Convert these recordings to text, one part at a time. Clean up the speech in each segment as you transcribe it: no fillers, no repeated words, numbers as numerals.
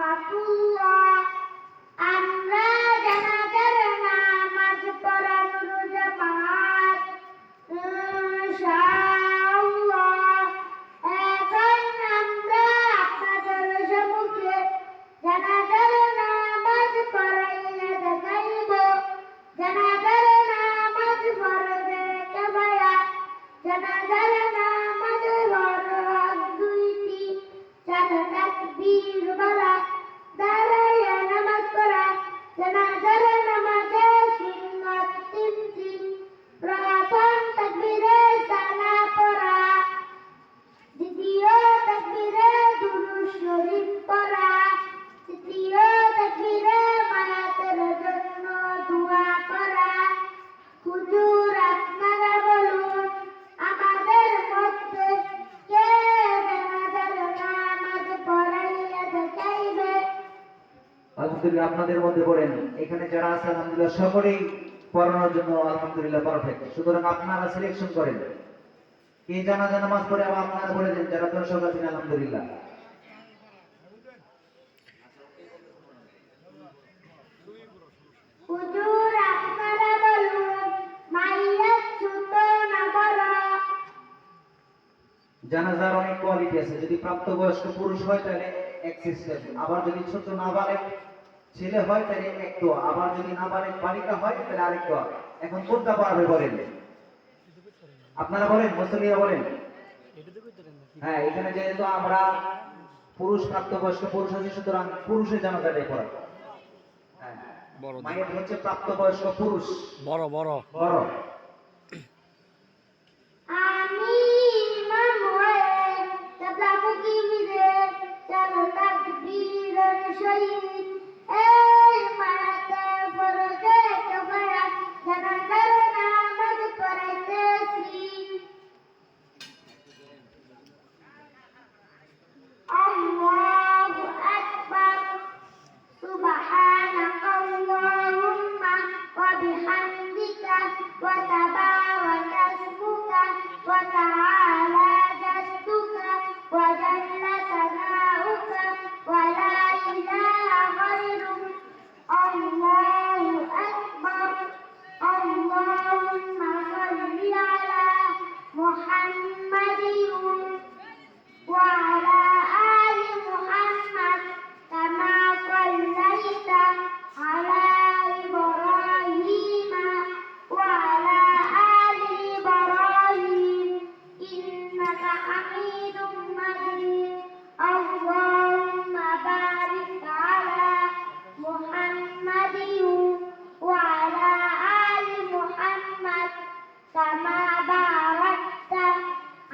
রাহমাতুল্লাহ। আমরা জানাজার নামাজ পড়ানোর জামাত ইনশাআল্লাহ। এখন আমরা আপনাদের সম্মুখে জানাজার নামাজ পড়াইয়া দেখাইব। জানাজার নামাজ ফরজে কিফায়া। জানাজার নামাজ ফরজ দুইটি, চার তাকবীর বলা, দাঁড়াইয়া নামাজ পড়া। জানাজার নামাজে সুন্নাত তিনটি, প্রথম তাকবীরে সালাম পড়া, দ্বিতীয় তাকবীরে দুরূদ শরীফ পড়া, তৃতীয় তাকবীরে মায়াতের জন্য দোয়া করা। হুজুর আপনারা বলুন, আমাদের মধ্যে কে জানাজার নামাজ পড়াইয়া দেখাইবে? আলহামদুলিল্লাহ, আপনাদের মধ্যে পড়েন। এখানে যারা আছে আলহামদুলিল্লাহ সকলেই পড়ানোর জন্য আলহামদুলিল্লাহ পারফেক্ট। সুতরাং আপনারা সিলেকশন করেন কে জানাজা নামাজ পড়ে, আবার আপনারা বলে দেন যারা দর্শক আছেন আলহামদুলিল্লাহ। হুজুর আপনারা বলুন, মাইয়া ছোট না বড়? জানাজার অনেক কোয়ালিটি আছে। যদি প্রাপ্তবয়স্ক পুরুষ হয় তাহলে এক সিস্টেম, আবার যদি ছোট নাবালেগ ছেলে হয় তাহলে এক দোয়া, আবার যদি নাবালেগ বালিকা হয় তাহলে আরেক দোয়া। এখন কোনটা পারবে বলেন? আপনারা বলেন, মুসলিমরা বলেন। হ্যাঁ, এখানে যেহেতু আমরা পুরুষ প্রাপ্তবয়স্ক পুরুষ আছি, সুতরাং পুরুষের জানাজাটাই পড়া। হ্যাঁ, মায়ের হচ্ছে প্রাপ্তবয়স্ক পুরুষ, বড় বড় বড়। আমি ইমাম হয়ে তাবলাগুকি মিলে চার তাকবীরের সহিত এই মায়াতে ফরজে কিফায়া জানাজার নামাজ পড়াইতেছি। আল্লাহু আকবার। সুবহানাকাল্লাহুম্মা ওয়া বিহামদিকা ওয়া তাবারাকা ইসমুকা ওয়া তাআলা জাদ্দুকা ওয়া জাল্লা সানাউকা ওয়া লা ইলাহা গায়রুক। আল্লাহু আকবার। আল্লাহুম্মা সাল্লি আলা মুহাম্মাদিন ওয়া আলা আলি মুহাম্মাদ কামা সাল্লাইতা আলা ইব্রাহিম ওয়া আলা আলি ইব্রাহিম ইন্নাকা হামিদুম মাজিদ। আল্লাহুম্মা বারিক আলা মুহাম্মাদিন ওয়া আলা আলি মুহাম্মাদ কামা বারাকতা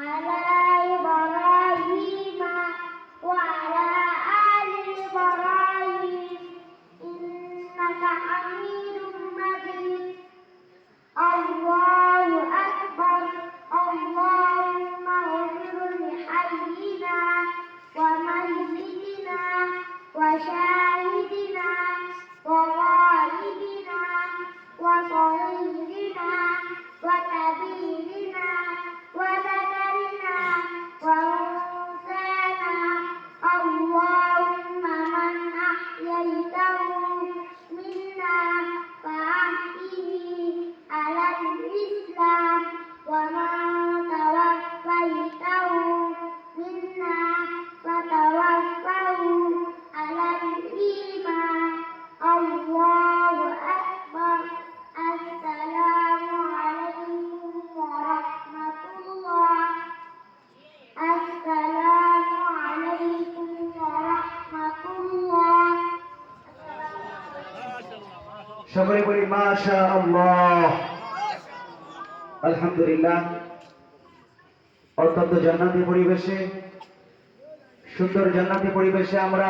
আলা ইব্রাহিম ওয়া আলা আলি ইব্রাহিম ইন্নাকা হামিদুম মাজিদ। আল্লাহু আকবার। আল্লাহুম্মা ইগফির লিহাইয়িনা ওয়া মাইয়িতিনা ওয়া শাহিদিনা ওয়া গায়িবিনা ওয়া সাগীরিনা ওয়া কাবীরিনা ওয়া যাকারিনা ওয়া উনসানা। اللهم من أحييته منا فأحيه على الإسلام ومن توفيته منا فتوفه على الإيمان. الله أكبر. السلام عليكم ورحمة الله. السلام عليكم ورحمة الله. সকলে বলি মাশাআল্লাহ। আলহামদুলিল্লাহ, অত্যন্ত জান্নাতি পরিবেশে, সুন্দর জান্নাতি পরিবেশে আমরা